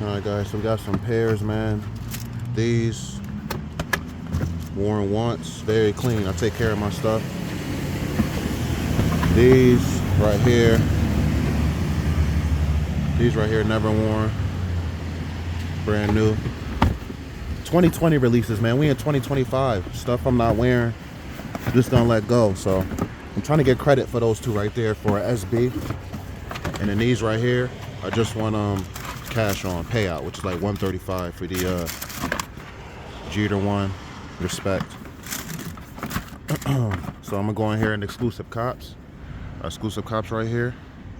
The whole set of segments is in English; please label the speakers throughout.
Speaker 1: All right, guys, so we got some pairs, man. These worn once, very clean. I take care of my stuff. These right here never worn, brand new. 2020 releases, man. We in 2025. Stuff I'm not wearing, just gonna let go. So I'm trying to get credit for those two right there for SB. And then these right here, I just want cash on payout, which is like $135 for the Jeter one. Respect. So I'm gonna go in here and exclusive cops. Exclusive cops right here.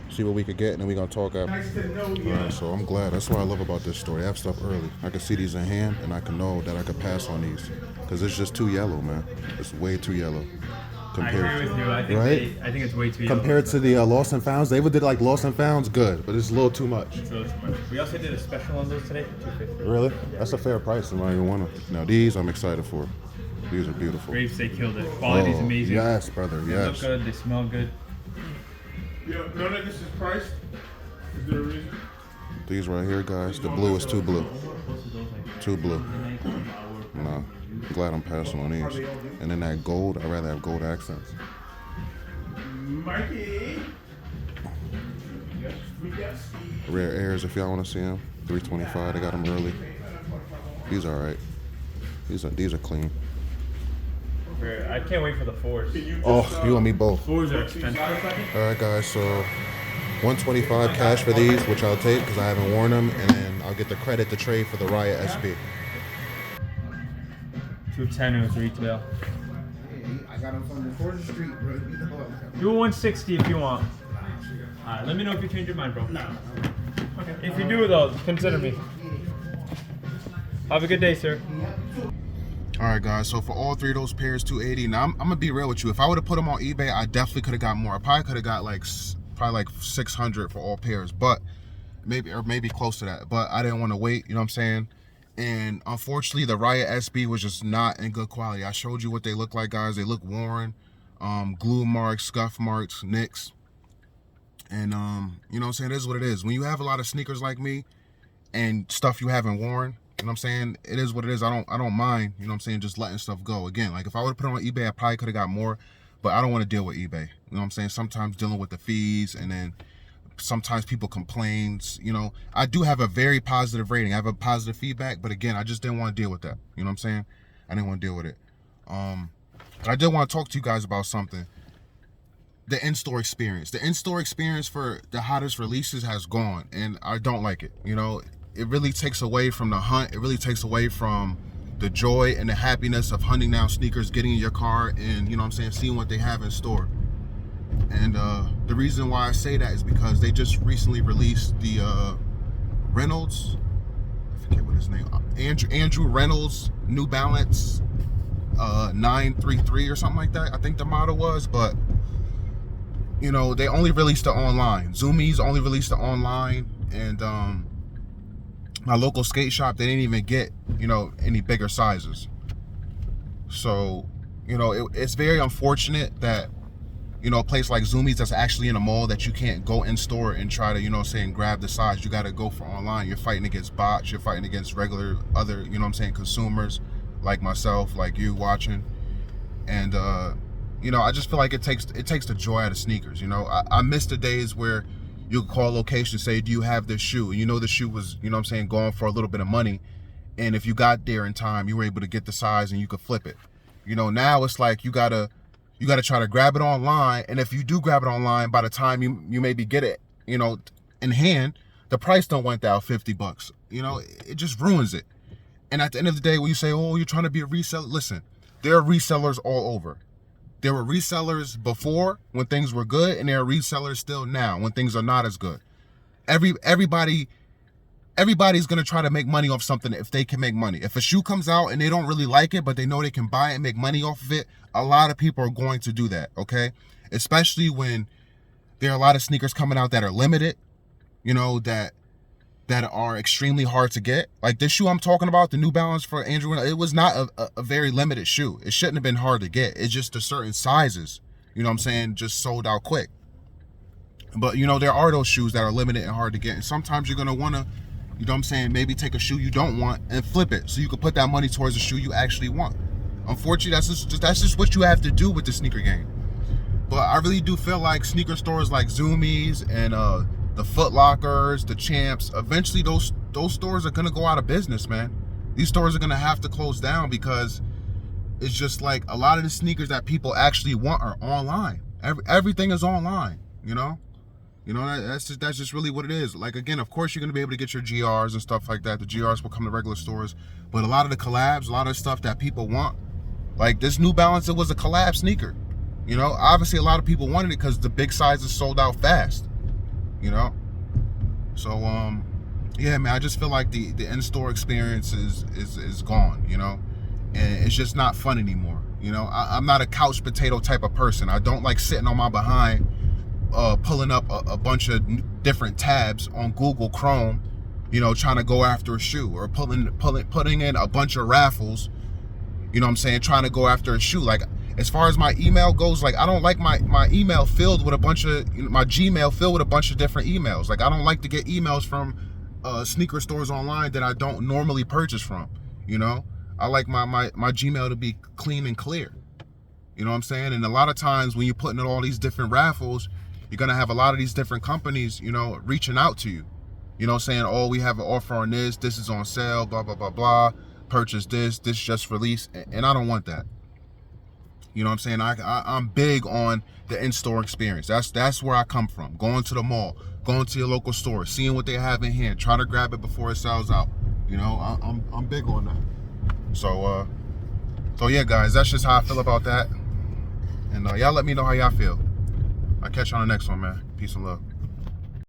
Speaker 1: See what we could get, and then we're gonna talk after.
Speaker 2: Nice to know you.
Speaker 1: Alright, so I'm glad. That's what I love about this store. They have stuff early. I can see these in hand, and I can know that I could pass on these. Because it's just too yellow, man. It's way too yellow.
Speaker 3: I agree with you. I think it's way too yellow.
Speaker 1: Compared to the Lost and Founds, they would did like Lost and Founds, good, but it's a little too much.
Speaker 3: It's a little too much. We also did a special on those today for $250.
Speaker 1: Really? That's a fair price. I even want to. Now these, I'm excited for. These are beautiful.
Speaker 3: Graves, they killed it. Quality's amazing.
Speaker 1: Yes, brother.
Speaker 3: They
Speaker 1: Yes.
Speaker 3: look good. They smell good.
Speaker 2: You know that this is priced? Is there a reason?
Speaker 1: These right here, guys. The blue is too blue. Too blue. Nah. I'm glad I'm passing on these. And then that gold, I'd rather have gold accents.
Speaker 2: Mikey.
Speaker 1: Rare Airs, if y'all want to see them. $325. They got them early. These are alright. These are clean.
Speaker 3: I can't wait for the fours.
Speaker 1: Oh, you and me both.
Speaker 3: Fours are expensive.
Speaker 1: Alright, guys. So $125 cash for these, which I'll take because I haven't worn them, and then I'll get the credit to trade for the Riot SB.
Speaker 3: $210 was retail.
Speaker 2: I got them from the 4th Street, bro.
Speaker 3: Do a 160 if you want. Alright, let me know if you change your mind, bro. No. Okay. If you do, though, consider me. Have a good day, sir.
Speaker 1: All right, guys. So for all three of those pairs, $280. Now I'm gonna be real with you. If I would have put them on eBay, I definitely could have got more. I probably could have got like $600 for all pairs, but maybe close to that. But I didn't want to wait. You know what I'm saying? And unfortunately, the Riot SB was just not in good quality. I showed you what they look like, guys. They look worn, glue marks, scuff marks, nicks. And you know what I'm saying? It is what it is. When you have a lot of sneakers like me and stuff you haven't worn, you know what I'm saying? It is what it is. I don't mind, you know what I'm saying, just letting stuff go. Again, like if I would have put it on eBay, I probably could have got more, but I don't want to deal with eBay. You know what I'm saying? Sometimes dealing with the fees, and then sometimes people complain. You know, I do have a very positive rating. I have a positive feedback, but again, I just didn't want to deal with that. You know what I'm saying? I didn't want to deal with it. But I did want to talk to you guys about something. The in-store experience. The in-store experience for the hottest releases has gone, and I don't like it. You know, it really takes away from the hunt. It really takes away from the joy and the happiness of hunting down sneakers, getting in your car, and, you know what I'm saying, seeing what they have in store. And the reason why I say that is because they just recently released the Reynolds, I forget what his name, Andrew Reynolds New Balance 933 or something like that, I think the model was. But you know, they only released it online. Zoomies only released it online, and my local skate shop, they didn't even get, you know, any bigger sizes. So, you know, it's very unfortunate that, you know, a place like Zoomies that's actually in a mall that you can't go in store and try to, you know what I'm saying, grab the size. You got to go for online. You're fighting against bots. You're fighting against regular other, you know what I'm saying, consumers like myself, like you watching. And, you know, I just feel like it takes the joy out of sneakers. You know, I miss the days where you could call a location, say, do you have this shoe? And you know the shoe was, you know what I'm saying, going for a little bit of money. And if you got there in time, you were able to get the size and you could flip it. You know, now it's like you gotta try to grab it online. And if you do grab it online, by the time you maybe get it, you know, in hand, the price don't went down $50. You know, it just ruins it. And at the end of the day, when you say, oh, you're trying to be a reseller, listen, there are resellers all over. There were resellers before when things were good, and there are resellers still now when things are not as good. Everybody's gonna try to make money off something if they can make money. If a shoe comes out and they don't really like it, but they know they can buy it and make money off of it, a lot of people are going to do that, okay? Especially when there are a lot of sneakers coming out that are limited, you know, that are extremely hard to get. Like this shoe I'm talking about, the New Balance for Andrew, it was not a very limited shoe. It shouldn't have been hard to get. It's just the certain sizes, you know what I'm saying, just sold out quick. But, you know, there are those shoes that are limited and hard to get. And sometimes you're going to want to You know what I'm saying? Maybe take a shoe you don't want and flip it so you can put that money towards a shoe you actually want. Unfortunately, that's just what you have to do with the sneaker game. But I really do feel like sneaker stores like Zoomies and the Foot Lockers, the Champs, eventually those stores are gonna go out of business, man. These stores are gonna have to close down because it's just like a lot of the sneakers that people actually want are online. Everything is online, you know. That's just really what it is. Like, again, of course you're gonna be able to get your GRs and stuff like that. The GRs will come to regular stores, but a lot of the collabs, a lot of the stuff that people want, like this New Balance, it was a collab sneaker. You know, obviously a lot of people wanted it because the big sizes sold out fast. You know, so yeah, man, I just feel like the in-store experience is gone. You know, and it's just not fun anymore. You know, I'm not a couch potato type of person. I don't like sitting on my behind. Pulling up a bunch of different tabs on Google Chrome, you know, trying to go after a shoe, or putting in a bunch of raffles, you know what I'm saying, trying to go after a shoe. Like, as far as my email goes, like, I don't like my email filled with a bunch of, my Gmail filled with a bunch of different emails. Like, I don't like to get emails from sneaker stores online that I don't normally purchase from, you know. I like my Gmail to be clean and clear, you know what I'm saying. And a lot of times when you're putting in all these different raffles, you're going to have a lot of these different companies, you know, reaching out to you, you know, saying, oh, we have an offer on this is on sale, blah, blah, blah, blah, purchase this just released. And I don't want that. You know what I'm saying? I'm big on the in-store experience. That's where I come from. Going to the mall, going to your local store, seeing what they have in hand, try to grab it before it sells out. You know, I'm big on that. So yeah, guys, that's just how I feel about that. And y'all let me know how y'all feel. I'll catch you on the next one, man. Peace and love.